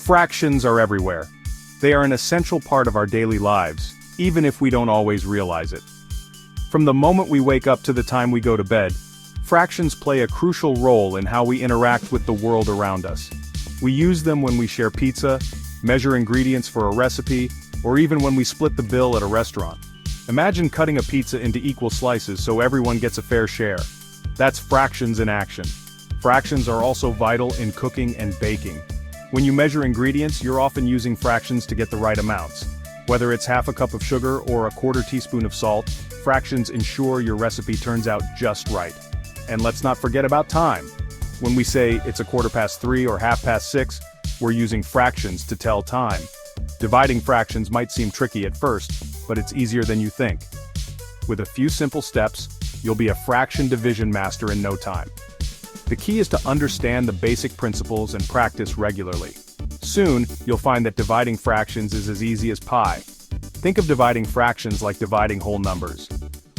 Fractions are everywhere. They are an essential part of our daily lives, even if we don't always realize it. From the moment we wake up to the time we go to bed, fractions play a crucial role in how we interact with the world around us. We use them when we share pizza, measure ingredients for a recipe, or even when we split the bill at a restaurant. Imagine cutting a pizza into equal slices so everyone gets a fair share. That's fractions in action. Fractions are also vital in cooking and baking. When you measure ingredients, you're often using fractions to get the right amounts. Whether it's half a cup of sugar or a quarter teaspoon of salt, fractions ensure your recipe turns out just right. And let's not forget about time. When we say it's 3:15 or 6:30, we're using fractions to tell time. Dividing fractions might seem tricky at first, but it's easier than you think. With a few simple steps, you'll be a fraction division master in no time. The key is to understand the basic principles and practice regularly. Soon, you'll find that dividing fractions is as easy as pie. Think of dividing fractions like dividing whole numbers.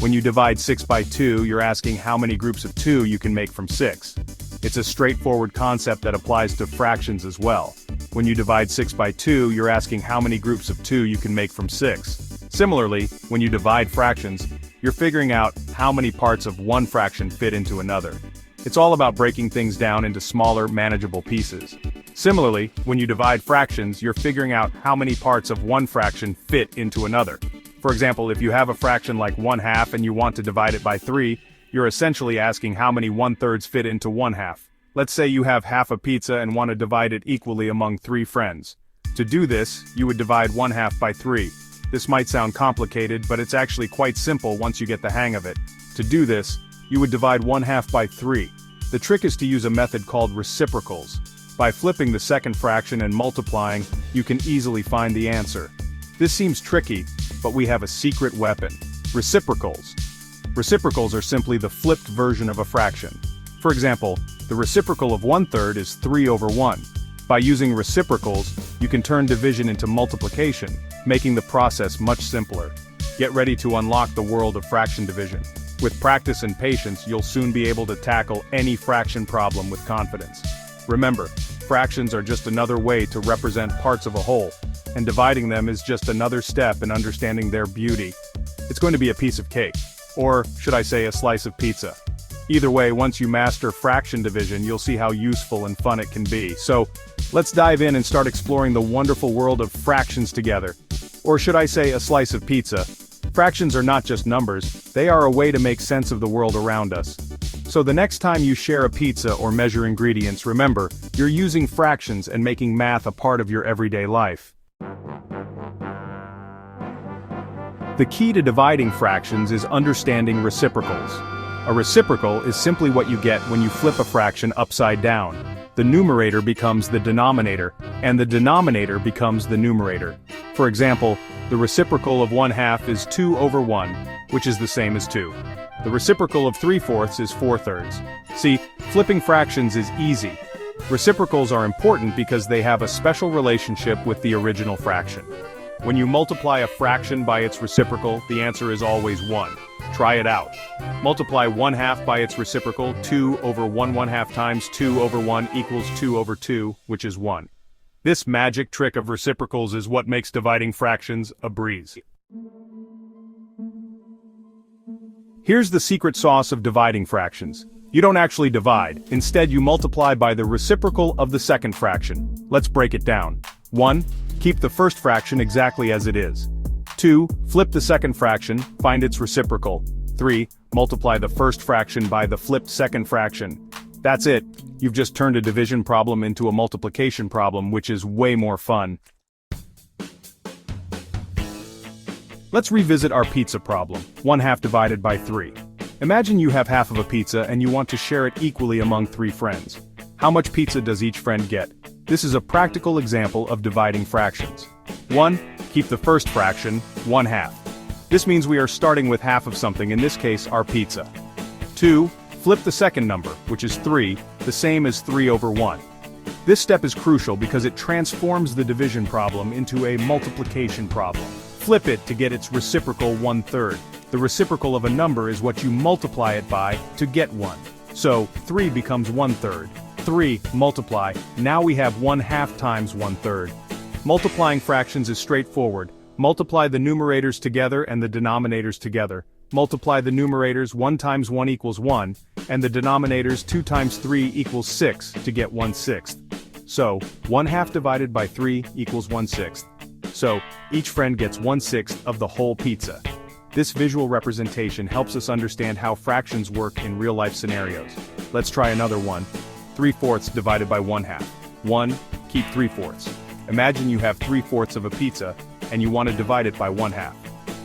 When you divide 6 by 2, you're asking how many groups of 2 you can make from 6. It's a straightforward concept that applies to fractions as well. When you divide 6 by 2, you're asking how many groups of 2 you can make from 6. Similarly, when you divide fractions, you're figuring out how many parts of one fraction fit into another. It's all about breaking things down into smaller, manageable pieces. Similarly, when you divide fractions, you're figuring out how many parts of one fraction fit into another. For example, if you have a fraction like 1/2 and you want to divide it by 3, you're essentially asking how many 1/3 fit into 1/2. Let's say you have half a pizza and want to divide it equally among 3 friends. To do this, you would divide 1/2 by 3. This might sound complicated, but it's actually quite simple once you get the hang of it. To do this, you would divide 1/2 by 3. The trick is to use a method called reciprocals. By flipping the second fraction and multiplying, you can easily find the answer. This seems tricky, but we have a secret weapon: reciprocals. Reciprocals are simply the flipped version of a fraction. For example, the reciprocal of 1/3 is 3/1. By using reciprocals, you can turn division into multiplication, making the process much simpler. Get ready to unlock the world of fraction division. With practice and patience, you'll soon be able to tackle any fraction problem with confidence. Remember, fractions are just another way to represent parts of a whole, and dividing them is just another step in understanding their beauty. It's going to be a piece of cake, or should I say a slice of pizza. Either way, once you master fraction division, you'll see how useful and fun it can be. So, let's dive in and start exploring the wonderful world of fractions together. Or should I say a slice of pizza. Fractions are not just numbers, they are a way to make sense of the world around us. So the next time you share a pizza or measure ingredients, remember, you're using fractions and making math a part of your everyday life. The key to dividing fractions is understanding reciprocals. A reciprocal is simply what you get when you flip a fraction upside down. The numerator becomes the denominator, and the denominator becomes the numerator. For example, the reciprocal of 1/2 is 2/1, which is the same as 2. The reciprocal of 3/4 is 4/3. See, flipping fractions is easy. Reciprocals are important because they have a special relationship with the original fraction. When you multiply a fraction by its reciprocal, the answer is always 1. Try it out. Multiply 1/2 by its reciprocal, 2/1 times 2/1 equals 2/2, which is 1. This magic trick of reciprocals is what makes dividing fractions a breeze. Here's the secret sauce of dividing fractions. You don't actually divide, instead you multiply by the reciprocal of the second fraction. Let's break it down. 1. Keep the first fraction exactly as it is. 2. Flip the second fraction, find its reciprocal. 3. Multiply the first fraction by the flipped second fraction. That's it. You've just turned a division problem into a multiplication problem, which is way more fun. Let's revisit our pizza problem, 1/2 divided by 3. Imagine you have half of a pizza and you want to share it equally among 3 friends. How much pizza does each friend get? This is a practical example of dividing fractions. 1. Keep the first fraction, 1/2. This means we are starting with half of something, in this case our pizza. 2. Flip the second number, which is 3, the same as 3/1. This step is crucial because it transforms the division problem into a multiplication problem. Flip it to get its reciprocal 1/3. The reciprocal of a number is what you multiply it by to get 1. So, 3 becomes 1/3. 3. Multiply. Now we have 1/2 times 1/3. Multiplying fractions is straightforward. Multiply the numerators together and the denominators together. Multiply the numerators 1 times 1 equals 1, and the denominators 2 times 3 equals 6 to get 1/6. So, 1/2 divided by 3 equals 1/6. So, each friend gets 1/6 of the whole pizza. This visual representation helps us understand how fractions work in real-life scenarios. Let's try another one. 3/4 divided by 1/2. 1, keep 3/4. Imagine you have 3/4 of a pizza, and you want to divide it by 1/2.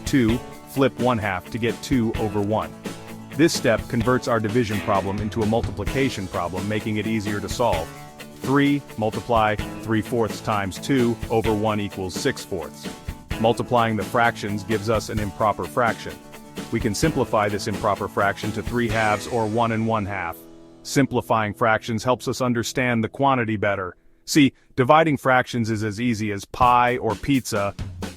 2, flip 1/2 to get 2 over 1. This step converts our division problem into a multiplication problem, making it easier to solve. 3, multiply 3/4 times 2 over 1 equals 6/4. Multiplying the fractions gives us an improper fraction. We can simplify this improper fraction to 3/2 or 1 1/2. Simplifying fractions helps us understand the quantity better. See, dividing fractions is as easy as pie or pizza.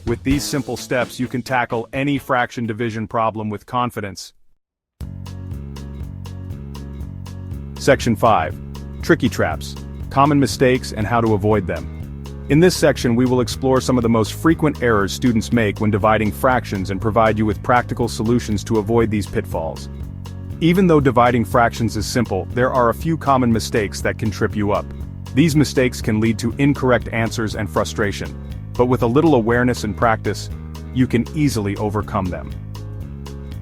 With these simple steps, you can tackle any fraction division problem with confidence. Section 5. Tricky traps. Common mistakes and how to avoid them. In this section, we will explore some of the most frequent errors students make when dividing fractions and provide you with practical solutions to avoid these pitfalls. Even though dividing fractions is simple, there are a few common mistakes that can trip you up. These mistakes can lead to incorrect answers and frustration, but with a little awareness and practice, you can easily overcome them.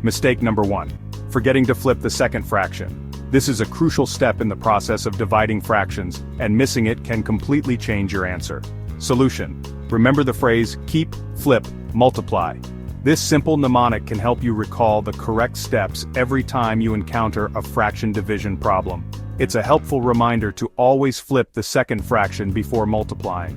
Mistake number 1. Forgetting to flip the second fraction. This is a crucial step in the process of dividing fractions, and missing it can completely change your answer. Solution. Remember the phrase, keep, flip, multiply. This simple mnemonic can help you recall the correct steps every time you encounter a fraction division problem. It's a helpful reminder to always flip the second fraction before multiplying.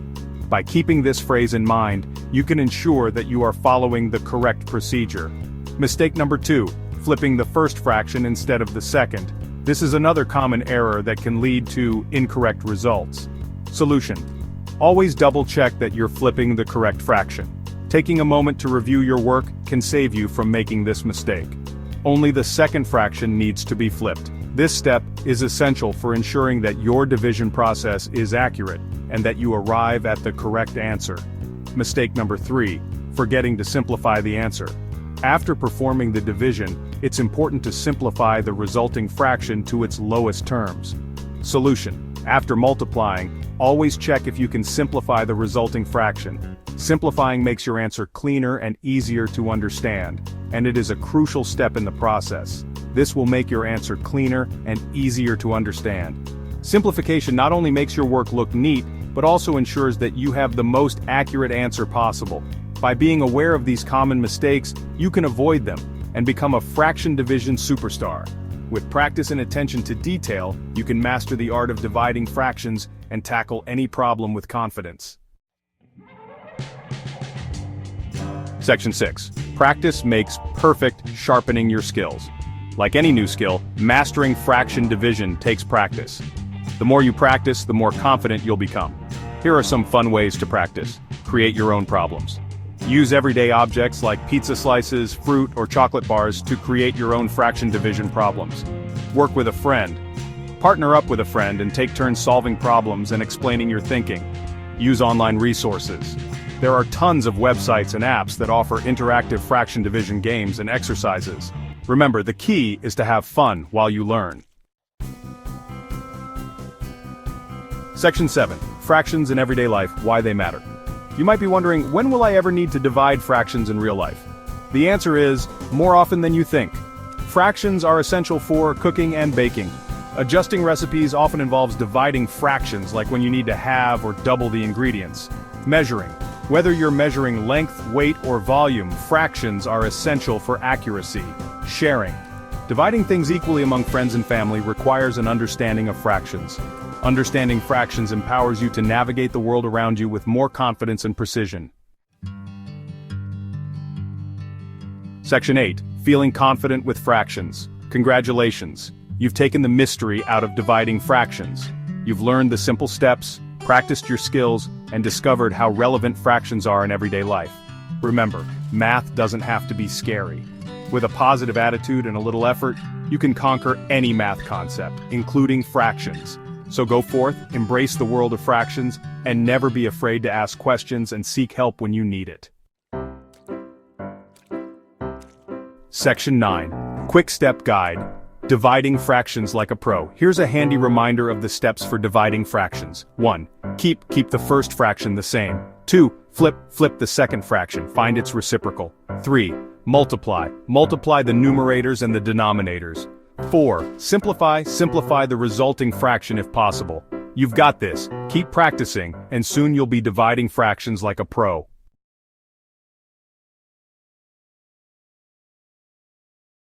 By keeping this phrase in mind, you can ensure that you are following the correct procedure. Mistake number 2. Flipping the first fraction instead of the second. This is another common error that can lead to incorrect results. Solution. Always double-check that you're flipping the correct fraction. Taking a moment to review your work can save you from making this mistake. Only the second fraction needs to be flipped. This step is essential for ensuring that your division process is accurate, and that you arrive at the correct answer. Mistake number 3. Forgetting to simplify the answer. After performing the division, it's important to simplify the resulting fraction to its lowest terms. Solution. After multiplying, always check if you can simplify the resulting fraction. Simplifying makes your answer cleaner and easier to understand, and it is a crucial step in the process. This will make your answer cleaner and easier to understand. Simplification not only makes your work look neat, but also ensures that you have the most accurate answer possible. By being aware of these common mistakes, you can avoid them and become a fraction division superstar. With practice and attention to detail, you can master the art of dividing fractions and tackle any problem with confidence. Section 6. Practice makes perfect, sharpening your skills. Like any new skill, mastering fraction division takes practice. The more you practice, the more confident you'll become. Here are some fun ways to practice. Create your own problems. Use everyday objects like pizza slices, fruit, or chocolate bars to create your own fraction division problems. Work with a friend. Partner up with a friend and take turns solving problems and explaining your thinking. Use online resources. There are tons of websites and apps that offer interactive fraction division games and exercises. Remember, the key is to have fun while you learn. Section 7. Fractions in everyday life, why they matter. You might be wondering, when will I ever need to divide fractions in real life? The answer is, more often than you think. Fractions are essential for cooking and baking. Adjusting recipes often involves dividing fractions, like when you need to halve or double the ingredients. Measuring. Whether you're measuring length, weight, or volume, fractions are essential for accuracy. Sharing. Dividing things equally among friends and family requires an understanding of fractions. Understanding fractions empowers you to navigate the world around you with more confidence and precision. Section 8. Feeling confident with fractions. Congratulations. You've taken the mystery out of dividing fractions. You've learned the simple steps, practiced your skills, and discovered how relevant fractions are in everyday life. Remember, math doesn't have to be scary. With a positive attitude and a little effort, you can conquer any math concept, including fractions. So go forth, embrace the world of fractions, and never be afraid to ask questions and seek help when you need it. Section 9. Quick Step Guide. Dividing fractions like a pro. Here's a handy reminder of the steps for dividing fractions. 1. Keep the first fraction the same. 2. Flip the second fraction, find its reciprocal. 3. Multiply the numerators and the denominators. 4. Simplify the resulting fraction if possible. You've got this, keep practicing, and soon you'll be dividing fractions like a pro.